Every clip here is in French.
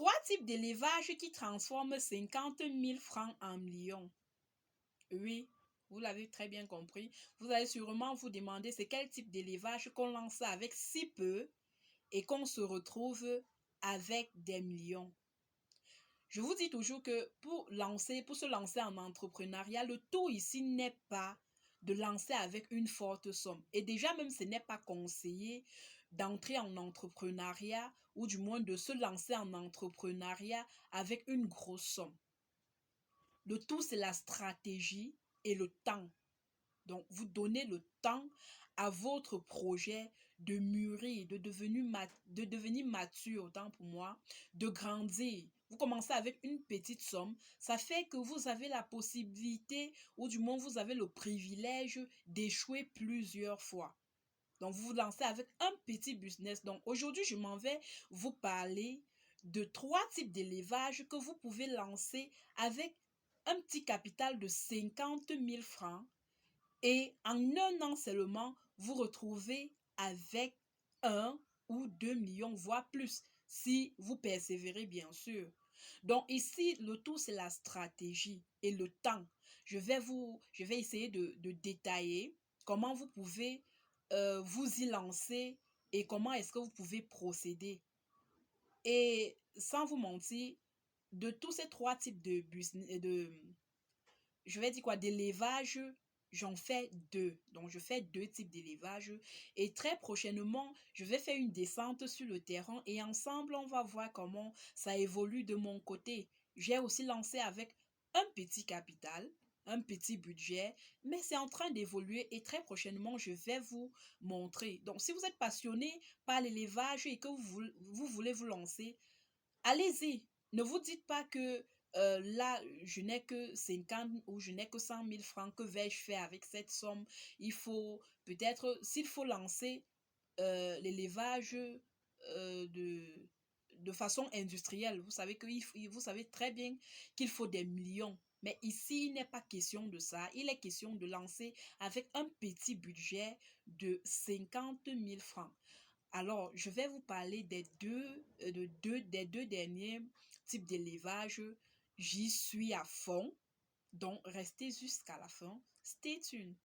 3 types d'élevage qui transforment 50 000 francs en millions. Oui, vous l'avez très bien compris. Vous allez sûrement vous demander c'est quel type d'élevage qu'on lance avec si peu et qu'on se retrouve avec des millions. Je vous dis toujours que pour se lancer en entrepreneuriat, le tout ici n'est pas de lancer avec une forte somme. Et déjà même, ce n'est pas conseillé d'entrer en entrepreneuriat ou du moins de se lancer en entrepreneuriat avec une grosse somme. Le tout, c'est la stratégie et le temps. Donc, vous donnez le temps à votre projet de mûrir, de devenir mature, autant pour moi, de grandir. Vous commencez avec une petite somme. Ça fait que vous avez la possibilité, ou du moins vous avez le privilège d'échouer plusieurs fois. Donc, vous vous lancez avec un petit business. Donc, aujourd'hui, je m'en vais vous parler de 3 types d'élevage que vous pouvez lancer avec un petit capital de 50 000 francs et en un an seulement, vous retrouvez avec 1 ou 2 millions, voire plus, si vous persévérez, bien sûr. Donc ici, le tout, c'est la stratégie et le temps. Je vais essayer de détailler comment vous pouvez vous y lancer et comment est-ce que vous pouvez procéder. Et sans vous mentir, de tous ces 3 types de business, je vais dire quoi, d'élevage, j'en fais 2. Donc, je fais 2 types d'élevage. Et très prochainement, je vais faire une descente sur le terrain et ensemble, on va voir comment ça évolue de mon côté. J'ai aussi lancé avec un petit capital, un petit budget, mais c'est en train d'évoluer et très prochainement, je vais vous montrer. Donc, si vous êtes passionné par l'élevage et que vous voulez vous lancer, allez-y. Ne vous dites pas que là, je n'ai que 50 ou je n'ai que 100 000 francs. Que vais-je faire avec cette somme? Il faut peut-être, s'il faut lancer l'élevage de façon industrielle, vous savez vous savez très bien qu'il faut des millions. Mais ici, il n'est pas question de ça. Il est question de lancer avec un petit budget de 50 000 francs. Alors, je vais vous parler des deux derniers types d'élevage. J'y suis à fond. Donc, restez jusqu'à la fin. Stay tuned.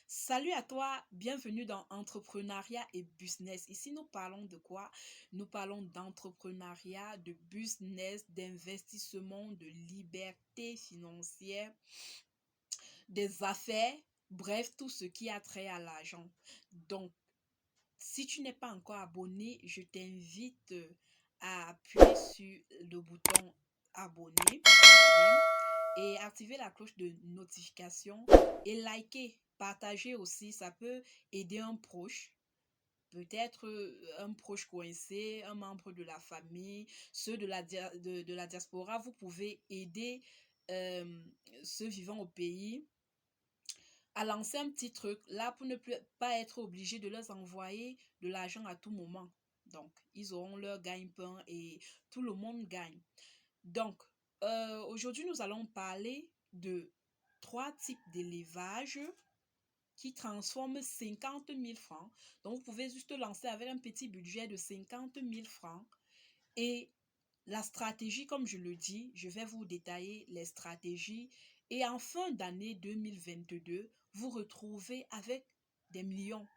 Salut à toi, bienvenue dans Entrepreneuriat et Business. Ici, nous parlons de quoi? Nous parlons d'entrepreneuriat, de business, d'investissement, de liberté financière, des affaires, bref, tout ce qui a trait à l'argent. Donc, si tu n'es pas encore abonné, je t'invite à appuyer sur le bouton abonner et activer la cloche de notification et liker, partager aussi. Ça peut aider un proche, peut-être un proche coincé, un membre de la famille, ceux de la diaspora. Vous pouvez aider euh, ceux vivant au pays à lancer un petit truc là pour ne plus pas être obligé de leur envoyer de l'argent à tout moment. Donc, ils auront leur gagne-pain et tout le monde gagne. Donc, aujourd'hui, nous allons parler de 3 types d'élevage qui transforment 50 000 francs. Donc, vous pouvez juste lancer avec un petit budget de 50 000 francs. Et la stratégie, comme je le dis, je vais vous détailler les stratégies. Et en fin d'année 2022, vous retrouvez avec des millions.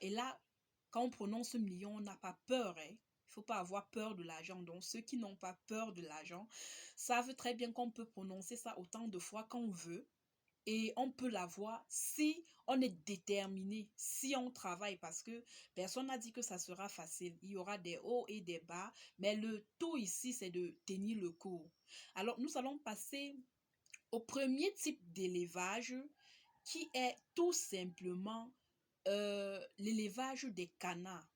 Et là, quand on prononce million, on n'a pas peur, hein. Il ne faut pas avoir peur de l'argent. Donc, ceux qui n'ont pas peur de l'argent savent très bien qu'on peut prononcer ça autant de fois qu'on veut. Et on peut l'avoir si on est déterminé, si on travaille, parce que personne n'a dit que ça sera facile. Il y aura des hauts et des bas, mais le tout ici, c'est de tenir le coup. Alors, nous allons passer au premier type d'élevage qui est tout simplement l'élevage des canards.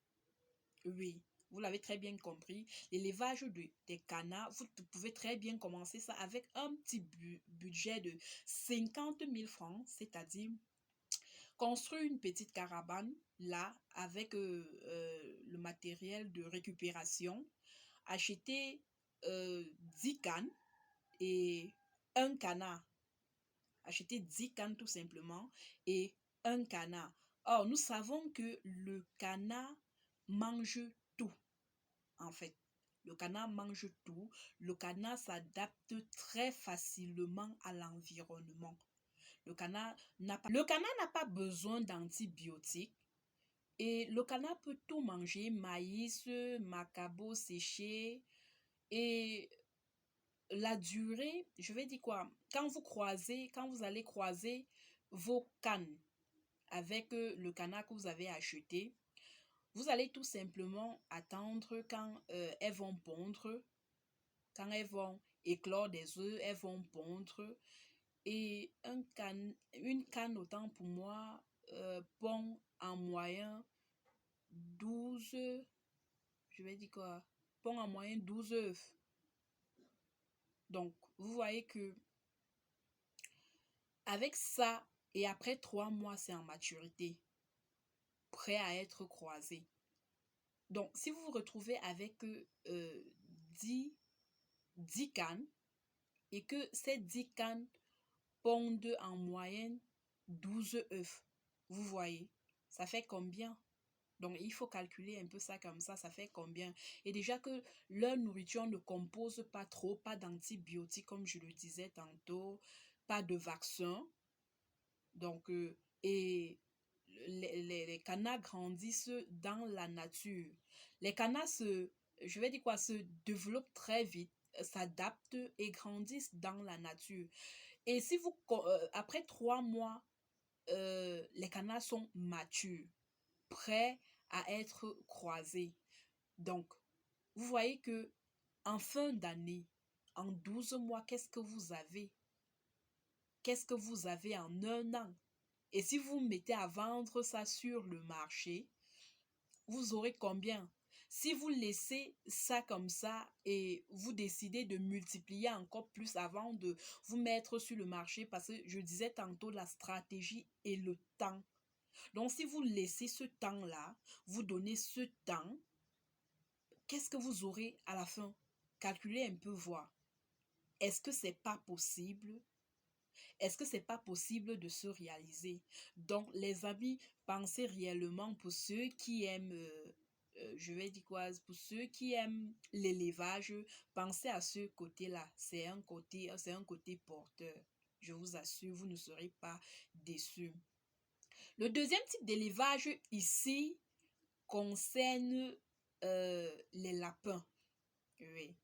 Oui. Vous l'avez très bien compris. L'élevage des canards, vous pouvez très bien commencer ça avec un petit budget de 50 000 francs, c'est-à-dire construire une petite caravane là avec le matériel de récupération, acheter 10 cannes et un canard. Acheter 10 cannes tout simplement et un canard. Or, nous savons que le canard mange tout, en fait. Le canard mange tout. Le canard s'adapte très facilement à l'environnement. Le canard n'a pas besoin d'antibiotiques. Et le canard peut tout manger, maïs, macabo séché. Et la durée, je vais dire quoi? Quand vous allez croiser vos cannes avec le canard que vous avez acheté, vous allez tout simplement attendre quand elles vont pondre, quand elles vont éclore des œufs, elles vont pondre. Et une canne, autant pour moi, pond en moyenne 12, je vais dire quoi, pond en moyenne 12 œufs. Donc, vous voyez que avec ça, et après 3 mois, c'est en maturité, prêt à être croisé. Donc, si vous vous retrouvez avec 10 cannes et que ces 10 cannes pondent en moyenne 12 œufs, vous voyez, ça fait combien? Donc, il faut calculer un peu ça comme ça fait combien? Et déjà que leur nourriture ne compose pas trop, pas d'antibiotiques, comme je le disais tantôt, pas de vaccin. Donc, et les canards grandissent dans la nature. Les canards je vais dire quoi, se développent très vite, s'adaptent et grandissent dans la nature. Et si après 3 mois, les canards sont matures, prêts à être croisés. Donc, vous voyez que en fin d'année, en 12 mois, qu'est-ce que vous avez? Qu'est-ce que vous avez en un an? Et si vous mettez à vendre ça sur le marché, vous aurez combien? Si vous laissez ça comme ça et vous décidez de multiplier encore plus avant de vous mettre sur le marché, parce que je disais tantôt la stratégie et le temps. Donc, si vous laissez ce temps-là, vous donnez ce temps, qu'est-ce que vous aurez à la fin? Calculez un peu, voir. Est-ce que c'est pas possible? Est-ce que c'est pas possible de se réaliser? Donc, les amis, pensez réellement pour ceux qui aiment, je vais dire quoi, pour ceux qui aiment l'élevage, pensez à ce côté-là. C'est un côté porteur. Je vous assure, vous ne serez pas déçus. Le deuxième type d'élevage ici concerne les lapins. Oui.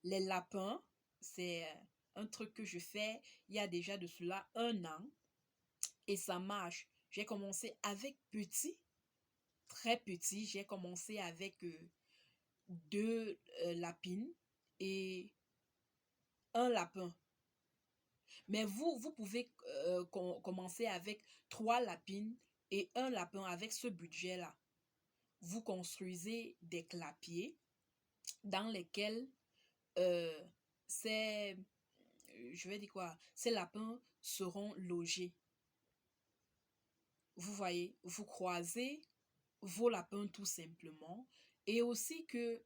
Les lapins, c'est un truc que je fais il y a déjà de cela 1 an et ça marche. J'ai commencé avec petit, très petit. J'ai commencé avec 2 lapines et un lapin. Mais vous pouvez commencer avec 3 lapines et un lapin avec ce budget-là. Vous construisez des clapiers dans lesquels euh, ces, je vais dire quoi, ces lapins seront logés. Vous voyez, vous croisez vos lapins tout simplement. Et aussi que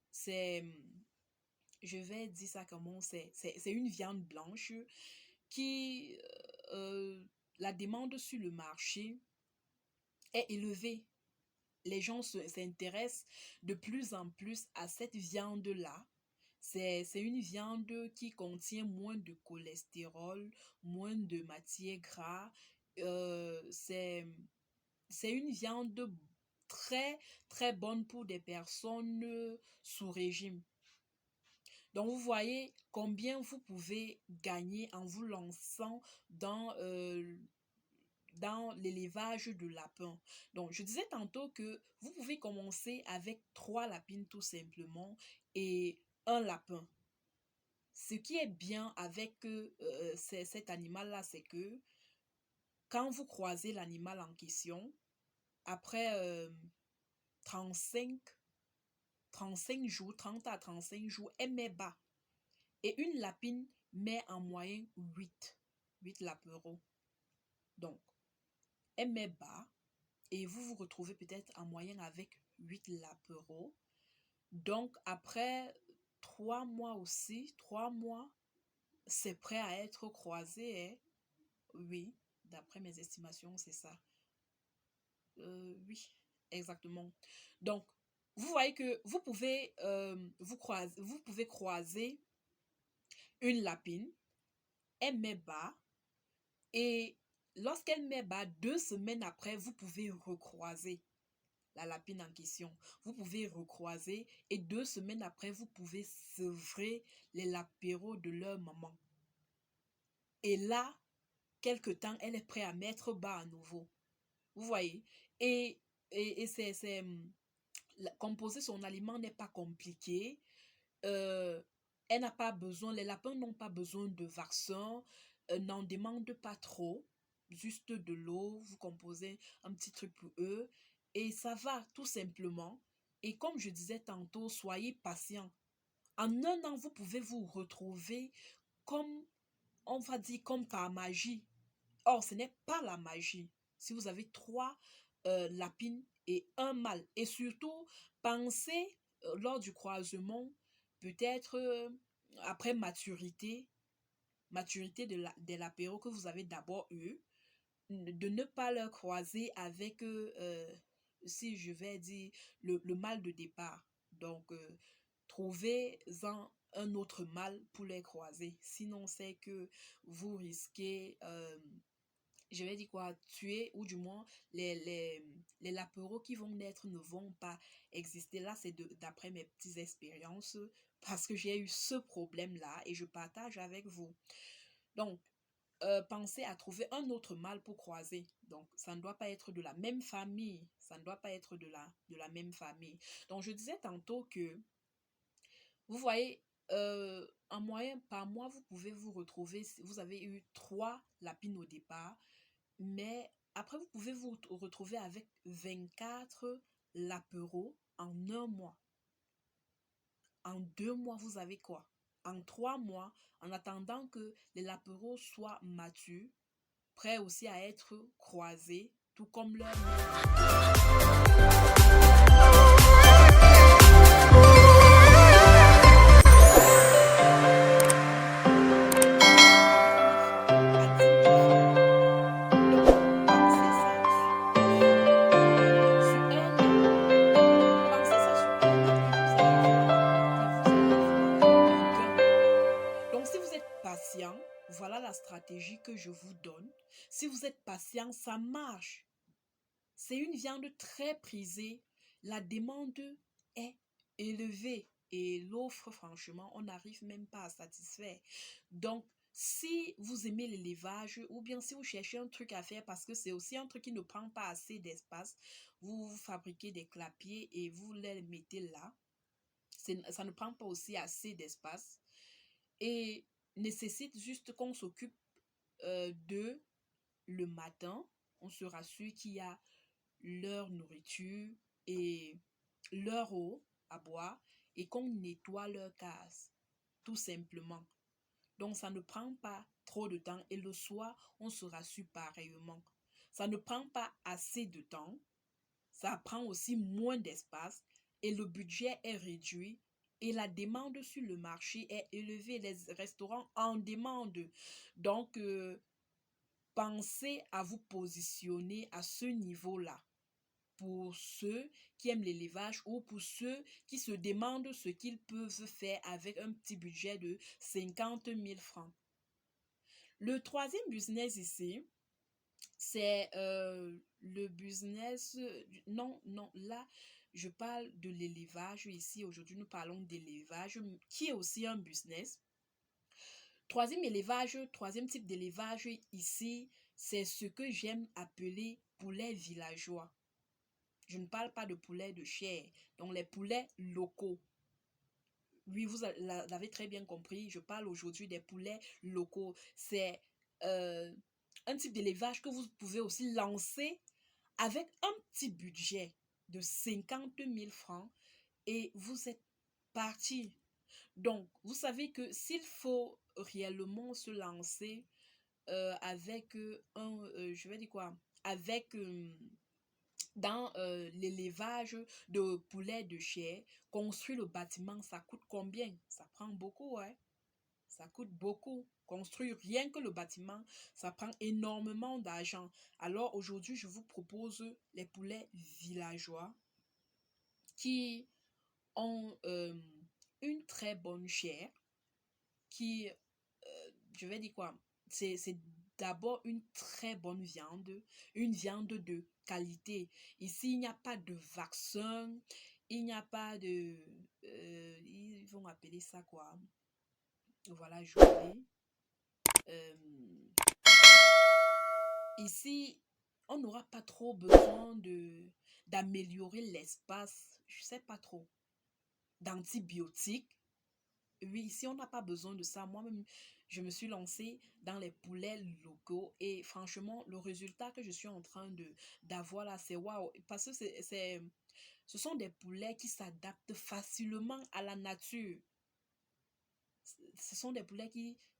je vais dire ça comment, c'est une viande blanche qui, la demande sur le marché est élevée. Les gens s'intéressent de plus en plus à cette viande-là. C'est une viande qui contient moins de cholestérol, moins de matière grasse. C'est une viande très, très bonne pour des personnes sous régime. Donc, vous voyez combien vous pouvez gagner en vous lançant dans l'élevage de lapins. Donc, je disais tantôt que vous pouvez commencer avec 3 lapines tout simplement et un lapin. Ce qui est bien avec cet animal-là, c'est que quand vous croisez l'animal en question, après 35 35 jours, 30 à 35 jours, elle met bas. Et une lapine met en moyenne 8 lapereaux. Donc, elle met bas et vous vous retrouvez peut-être en moyenne avec 8 lapereaux. Donc, après 3 mois aussi, 3 mois, c'est prêt à être croisé, hein? Oui, d'après mes estimations, c'est ça. Oui, exactement. Donc, vous voyez que vous pouvez croiser une lapine, elle met bas, et lorsqu'elle met bas, 2 semaines après, vous pouvez recroiser la lapine en question. Vous pouvez recroiser et 2 semaines après, vous pouvez sevrer les lapéraux de leur maman. Et là, quelque temps, elle est prête à mettre bas à nouveau. Vous voyez? Et, composer son aliment n'est pas compliqué. Euh, Elle n'a pas besoin, les lapins n'ont pas besoin de vaccin, n'en demandent pas trop, juste de l'eau, vous composez un petit truc pour eux et ça va tout simplement. Et comme je disais tantôt, soyez patient. En un an, vous pouvez vous retrouver comme, on va dire, comme par magie. Or, ce n'est pas la magie. Si vous avez 3 lapines et un mâle, et surtout, pensez lors du croisement, peut-être après maturité de l'apéro que vous avez d'abord eu, de ne pas leur croiser avec, si je vais dire, le mâle de départ. Donc, trouvez-en un autre mâle pour les croiser. Sinon, c'est que vous risquez je vais dire quoi, tuer ou du moins les lapéraux qui vont naître ne vont pas exister. Là, c'est d'après mes petites expériences parce que j'ai eu ce problème-là et je partage avec vous. Donc, pensez à trouver un autre mâle pour croiser. Donc, ça ne doit pas être de la même famille. Ça ne doit pas être de la même famille. Donc, je disais tantôt que, vous voyez, en moyenne, par mois, vous pouvez vous retrouver, vous avez eu 3 lapines au départ, mais après, vous pouvez vous retrouver avec 24 lapéraux en un mois. En 2 mois, vous avez quoi? En 3 mois, en attendant que les lapéraux soient matures, prêts aussi à être croisés, tout comme leur à 10 000 francs. Donc, pensez ça sur un an. Pensez ça sur un an et vous allez voir le gain. Donc, si vous êtes patient, voilà la stratégie que je vous donne. Si vous êtes patient, ça marche. C'est une viande très prisée. La demande est élevée et l'offre, franchement, on n'arrive même pas à satisfaire. Donc, si vous aimez l'élevage ou bien si vous cherchez un truc à faire parce que c'est aussi un truc qui ne prend pas assez d'espace, vous fabriquez des clapiers et vous les mettez là. Ça ne prend pas aussi assez d'espace et nécessite juste qu'on s'occupe d'eux le matin. On se rassure qu'il y a leur nourriture et leur eau à boire et qu'on nettoie leur case, tout simplement. Donc, ça ne prend pas trop de temps et le soir, on se rassure pareillement. Ça ne prend pas assez de temps, ça prend aussi moins d'espace et le budget est réduit et la demande sur le marché est élevée. Les restaurants en demandent. Donc, pensez à vous positionner à ce niveau-là pour ceux qui aiment l'élevage ou pour ceux qui se demandent ce qu'ils peuvent faire avec un petit budget de 50 000 francs. Le troisième business ici, c'est le business... Non, non, là, je parle de l'élevage ici. Aujourd'hui, nous parlons d'élevage qui est aussi un business. Troisième type d'élevage ici, c'est ce que j'aime appeler poulet villageois. Je ne parle pas de poulet de chair, donc les poulets locaux. Oui, vous l'avez très bien compris, je parle aujourd'hui des poulets locaux. C'est un type d'élevage que vous pouvez aussi lancer avec un petit budget de 50 000 francs et vous êtes parti. Donc, vous savez que s'il faut réellement se lancer avec je vais dire quoi, avec dans l'élevage de poulets de chair, construire le bâtiment, ça coûte combien? Ça prend beaucoup, ouais. Ça coûte beaucoup. Construire rien que le bâtiment, ça prend énormément d'argent. Alors aujourd'hui, je vous propose les poulets villageois qui ont une très bonne chair, qui, je vais dire quoi, c'est d'abord une très bonne viande, une viande de qualité. Ici, il n'y a pas de vaccin, il n'y a pas de, ils vont appeler ça quoi? Voilà, j'oublie. Euh, Ici, on n'aura pas trop besoin d'améliorer l'espace, je sais pas trop, d'antibiotiques. Oui, ici, on n'a pas besoin de ça. Moi-même, je me suis lancée dans les poulets locaux et franchement, le résultat que je suis en train d'avoir là, c'est waouh. Parce que ce sont des poulets qui s'adaptent facilement à la nature. Ce sont des poulets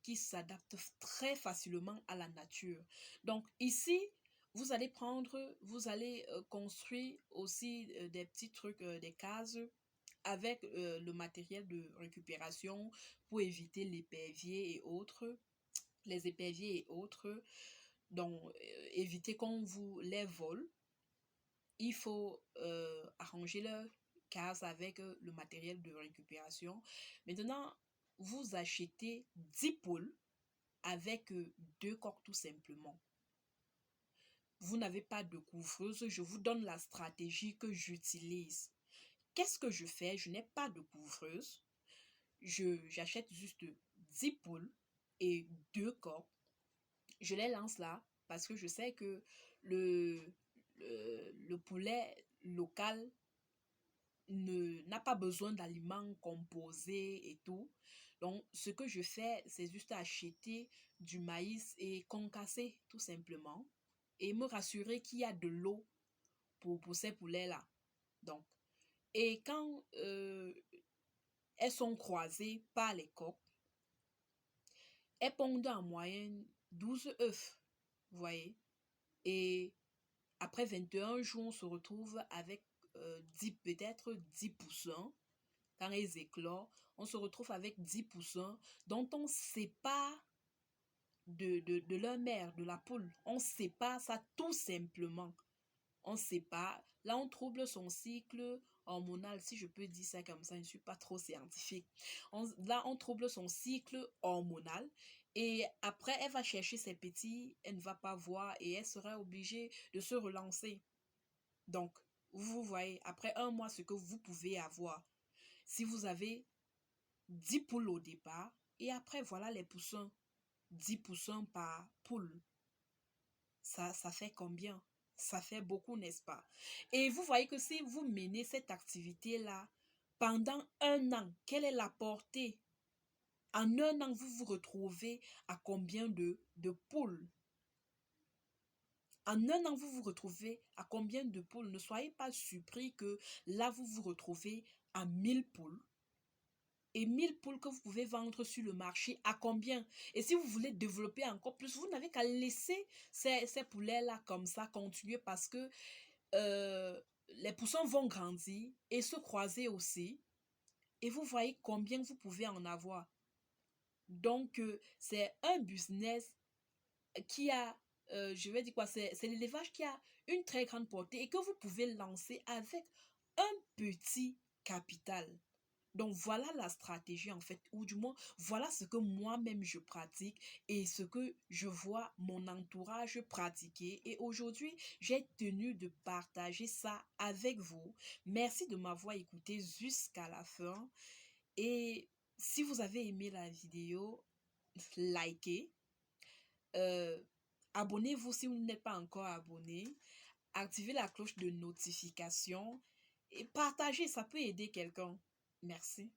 qui s'adaptent très facilement à la nature. Donc ici, vous allez construire aussi des petits trucs, des cases avec le matériel de récupération pour éviter les éperviers et autres. Donc, éviter qu'on vous les vole. Il faut arranger leur case avec le matériel de récupération. Maintenant, vous achetez 10 poules avec deux coques tout simplement. Vous n'avez pas de couvreuse, je vous donne la stratégie que j'utilise. Qu'est-ce que je fais? Je n'ai pas de couvreuse. J'achète juste 10 poules et deux coques. Je les lance là parce que je sais que le, le poulet local n'a pas besoin d'aliments composés et tout. Donc, ce que je fais, c'est juste acheter du maïs et concasser tout simplement et me rassurer qu'il y a de l'eau pour ces poulets-là. Donc, et quand elles sont croisées par les coques, elles pondent en moyenne 12 œufs, vous voyez. Et après 21 jours, on se retrouve avec 10, peut-être 10 poussins. Quand elles éclorent, on se retrouve avec 10 poussins dont on sépare de leur mère, de la poule. On sépare ça tout simplement. On sépare. Là, on trouble son cycle hormonal, si je peux dire ça comme ça, je ne suis pas trop scientifique. Là, on trouble son cycle hormonal. Et après, elle va chercher ses petits, elle ne va pas voir et elle sera obligée de se relancer. Donc, vous voyez, après un mois, ce que vous pouvez avoir. Si vous avez 10 poules au départ, et après, voilà les poussins. 10 poussins par poule. Ça fait combien? Ça fait beaucoup, n'est-ce pas? Et vous voyez que si vous menez cette activité-là pendant un an, quelle est la portée? En un an, vous vous retrouvez à combien de poules? En un an, vous vous retrouvez à combien de poules? Ne soyez pas surpris que là, vous vous retrouvez à 1000 poules. Et 1000 poules que vous pouvez vendre sur le marché, à combien? Et si vous voulez développer encore plus, vous n'avez qu'à laisser ces poulets-là comme ça continuer parce que les poussins vont grandir et se croiser aussi. Et vous voyez combien vous pouvez en avoir. Donc, c'est un business qui a, je vais dire quoi, c'est l'élevage qui a une très grande portée et que vous pouvez lancer avec un petit capital. Donc voilà la stratégie en fait, ou du moins voilà ce que moi-même je pratique et ce que je vois mon entourage pratiquer. Et aujourd'hui, j'ai tenu de partager ça avec vous. Merci de m'avoir écouté jusqu'à la fin. Et si vous avez aimé la vidéo, likez. Euh, Abonnez-vous si vous n'êtes pas encore abonné. Activez la cloche de notification et partagez, ça peut aider quelqu'un. Merci.